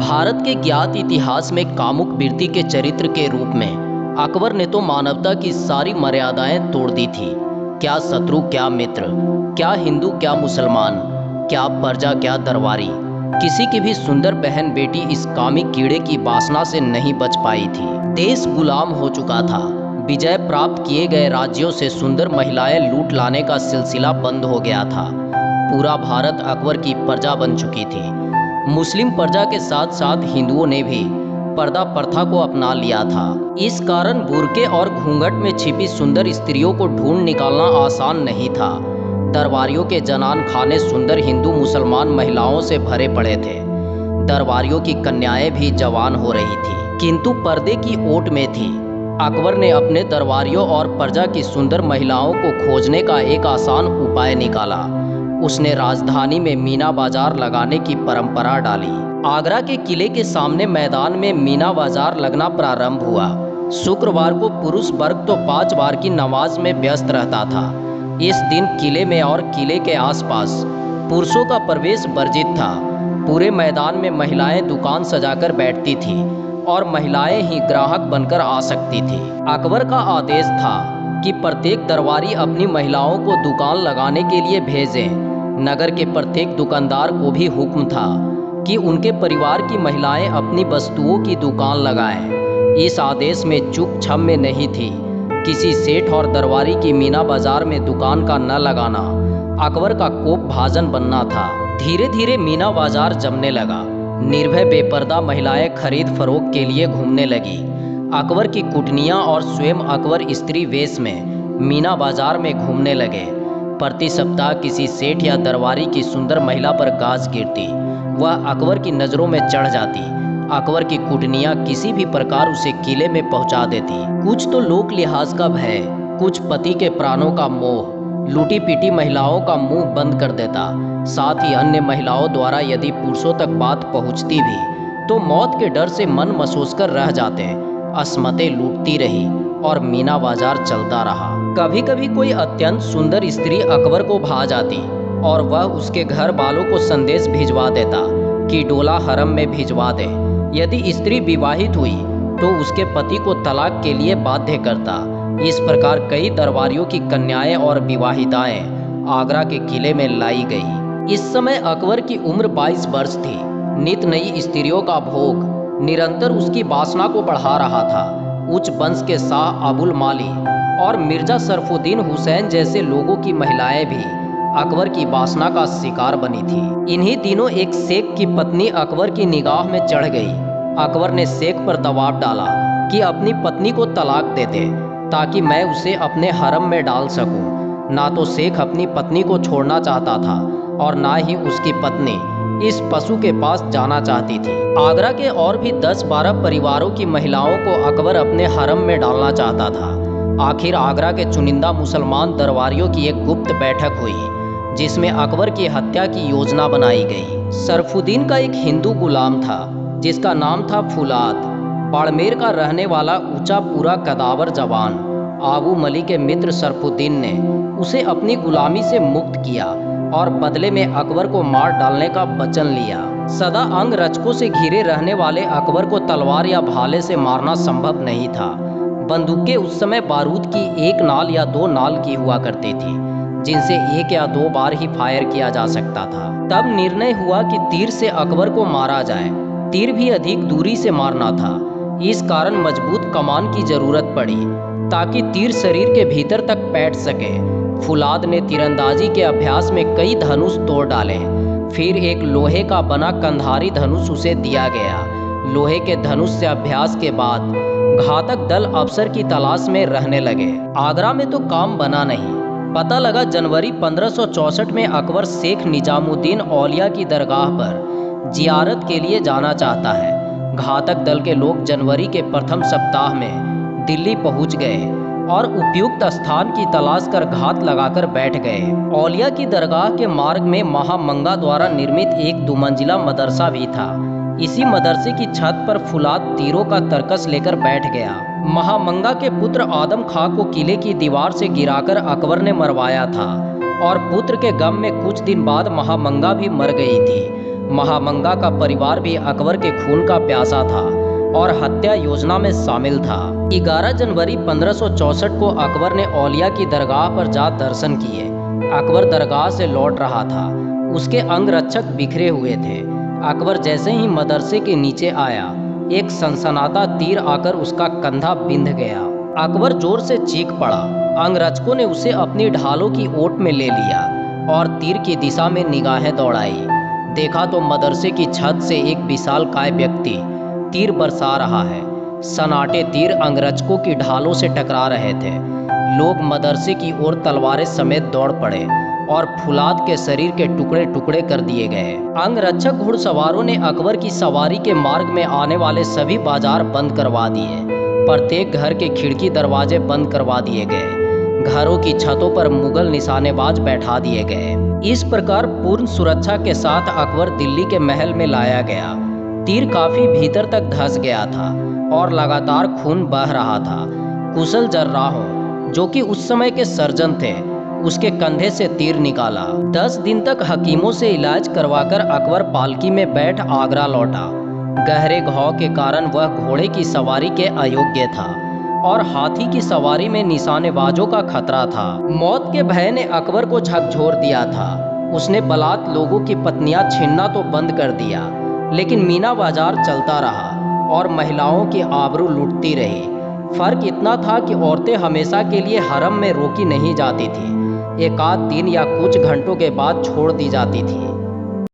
भारत के ज्ञात इतिहास में कामुक वीरती के चरित्र के रूप में अकबर ने तो मानवता की सारी मर्यादाएं तोड़ दी थी। क्या शत्रु क्या मित्र, क्या हिंदू क्या मुसलमान, क्या प्रजा क्या दरबारी, किसी की भी सुंदर बहन बेटी इस कामी कीड़े की वासना से नहीं बच पाई थी। देश गुलाम हो चुका था। विजय प्राप्त किए गए राज्यों से सुंदर महिलाएं लूट लाने का सिलसिला बंद हो गया था। पूरा भारत अकबर की प्रजा बन चुकी थी। मुस्लिम प्रजा के साथ साथ हिंदुओं ने भी पर्दा प्रथा को अपना लिया था। इस कारण बुर्के और घूंघट में छिपी सुंदर स्त्रियों को ढूंढ निकालना आसान नहीं था। दरबारियों के जनान खाने सुंदर हिंदू मुसलमान महिलाओं से भरे पड़े थे। दरबारियों की कन्याएं भी जवान हो रही थी, किंतु पर्दे की ओट में थी। अकबर ने अपने दरबारियों और प्रजा की सुंदर महिलाओं को खोजने का एक आसान उपाय निकाला। उसने राजधानी में मीना बाजार लगाने की परंपरा डाली। आगरा के किले के सामने मैदान में मीना बाजार लगना प्रारंभ हुआ। शुक्रवार को पुरुष वर्ग तो 5 बार की नमाज में व्यस्त रहता था। इस दिन किले में और किले के आसपास पुरुषों का प्रवेश वर्जित था। पूरे मैदान में महिलाएं दुकान सजाकर बैठती थी और महिलाएं ही ग्राहक बनकर आ सकती थी। अकबर का आदेश था कि प्रत्येक दरबारी अपनी महिलाओं को दुकान लगाने के लिए भेजे। नगर के प्रत्येक दुकानदार को भी हुक्म था कि उनके परिवार की महिलाएं अपनी वस्तुओं की दुकान लगाएं। इस आदेश में चूक छम नहीं थी। किसी सेठ और दरबारी की मीना बाजार में दुकान का न लगाना अकबर का कोप भाजन बनना था। धीरे धीरे मीना बाजार जमने लगा। निर्भय बेपर्दा महिलाएं खरीद फरोख्त के लिए घूमने लगी। अकबर की कुटनियां और स्वयं अकबर स्त्री वेश में मीना बाजार में घूमने लगे। प्रति सप्ताह किसी सेठ या दरबारी की सुंदर महिला पर गाज गिरती, वह अकबर की नज़रों में चढ़ जाती। अकबर की कुटनियां किसी भी प्रकार उसे किले में पहुंचा देती। कुछ तो लोक लिहाज का भय, कुछ पति के प्राणों का मोह लूटी पीटी महिलाओं का मुंह बंद कर देता। साथ ही अन्य महिलाओं द्वारा यदि पुरुषों तक बात पहुंचती भी तो मौत के डर से मन मसोस कर रह जाते। अस्मतें लूटती रही और मीना बाजार चलता रहा। कभी कभी कोई अत्यंत सुंदर स्त्री अकबर को भा जाती और वह उसके घर वालों को संदेश भिजवा देता कि डोला हरम में भिजवा दे। यदि स्त्री विवाहित हुई तो उसके पति को तलाक के लिए बाध्य करता। इस प्रकार कई दरबारियों की कन्याएं और विवाहिताएं आगरा के किले में लाई गई। इस समय अकबर की उम्र 22 वर्ष थी। नित नई स्त्रियों का भोग निरंतर उसकी वासना को बढ़ा रहा था। उच्च वंश के शाह अबुल माली और मिर्जा शरफुद्दीन हुसैन जैसे लोगों की महिलाएं भी अकबर की वासना का शिकार बनी थी। इन्हीं दिनों एक शेख की पत्नी अकबर की निगाह में चढ़ गई। अकबर ने शेख पर दबाव डाला कि अपनी पत्नी को तलाक दे दे ताकि मैं उसे अपने हरम में डाल सकूं। ना तो शेख अपनी पत्नी को छोड़ना चाहता था और ना ही उसकी पत्नी इस पशु के पास जाना चाहती थी। आगरा के और भी 10-12 परिवारों की महिलाओं को अकबर अपने हरम में डालना चाहता था। आखिर आगरा के चुनिंदा मुसलमान दरबारियों की एक गुप्त बैठक हुई जिसमें अकबर की हत्या की योजना बनाई गई। शरफुद्दीन का एक हिंदू गुलाम था जिसका नाम था फुलाद। बाड़मेर का रहने वाला ऊंचा पूरा कदावर जवान आबू मलिक के मित्र शरफुद्दीन ने उसे अपनी गुलामी से मुक्त किया और बदले में अकबर को मार डालने का वचन लिया। सदा अंग रचकों से घिरे रहने वाले अकबर को तलवार या भाले से मारना संभव नहीं था। बंदूकें उस समय बारूद की 1 नाल या 2 नाल की हुआ करती थी जिनसे 1 या 2 बार ही फायर किया जा सकता था। तब निर्णय हुआ कि तीर से अकबर को मारा जाए। तीर भी अधिक दूरी से मारना था। इस कारण मजबूत कमान की जरूरत पड़ी ताकि तीर शरीर के भीतर तक बैठ सके। फुलाद ने तीरंदाजी के अभ्यास में कई धनुष तोड़ डाले। फिर एक लोहे का बना कंधारी धनुष उसे दिया गया। लोहे के धनुष से अभ्यास के बाद घातक दल अफसर की तलाश में रहने लगे। आगरा में तो काम बना नहीं। पता लगा जनवरी 1564 में अकबर शेख निजामुद्दीन औलिया की दरगाह पर जियारत के लिए जाना चाहता है। घातक दल के लोग जनवरी के प्रथम सप्ताह में दिल्ली पहुंच गए और उपयुक्त स्थान की तलाश कर घात लगाकर बैठ गए। औलिया की दरगाह के मार्ग में महामंगा द्वारा निर्मित एक 2 मंजिला मदरसा भी था। इसी मदरसे की छत पर फुलाद तीरों का तरकस लेकर बैठ गया। महामंगा के पुत्र आदम खां को किले की दीवार से गिराकर अकबर ने मरवाया था और पुत्र के गम में कुछ दिन बाद महामंगा भी मर गई थी। महामंगा का परिवार भी अकबर के खून का प्यासा था और हत्या योजना में शामिल था। 11 जनवरी 1564 को अकबर ने औलिया की दरगाह पर जा दर्शन किए। अकबर दरगाह से लौट रहा था। उसके अंगरक्षक बिखरे हुए थे। अकबर जैसे ही मदरसे के नीचे आया, एक सनसनाता तीर आकर उसका कंधा बिंध गया। अकबर जोर से चीख पड़ा। अंगरक्षकों ने उसे अपनी ढालों की ओट में ले लिया और तीर की दिशा में निगाहें दौड़ाई। देखा तो मदरसे की छत से एक विशालकाय व्यक्ति तीर बरसा रहा है। सनाटे तीर अंगरक्षकों की ढालों से टकरा रहे थे। लोग मदरसे की ओर तलवारें समेत दौड़ पड़े और फुलाद के शरीर के टुकड़े टुकड़े कर दिए गए। अंगरक्षक घुड़सवारों ने अकबर की सवारी के मार्ग में आने वाले सभी बाजार बंद करवा दिए। प्रत्येक घर के खिड़की दरवाजे बंद करवा दिए गए। घरों की छतों पर मुगल निशानेबाज बैठा दिए गए। इस प्रकार पूर्ण सुरक्षा के साथ अकबर दिल्ली के महल में लाया गया। तीर काफी भीतर तक धंस गया था और लगातार खून बह रहा था। कुशल जर्राहों, जो कि उस समय के सर्जन थे, उसके कंधे से तीर निकाला। 10 दिन तक हकीमों से इलाज करवाकर अकबर पालकी में बैठ आगरा लौटा। गहरे घाव के कारण वह घोड़े की सवारी के अयोग्य था और हाथी की सवारी में निशानेबाजों का खतरा था। मौत के भय ने अकबर को झकझोर दिया था। उसने बलात् लोगों की पत्नियां छीनना तो बंद कर दिया, लेकिन मीना बाजार चलता रहा और महिलाओं की आबरू लुटती रही। फर्क इतना था कि औरतें हमेशा के लिए हरम में रोकी नहीं जाती थी। 1 आध दिन या कुछ घंटों के बाद छोड़ दी जाती थी।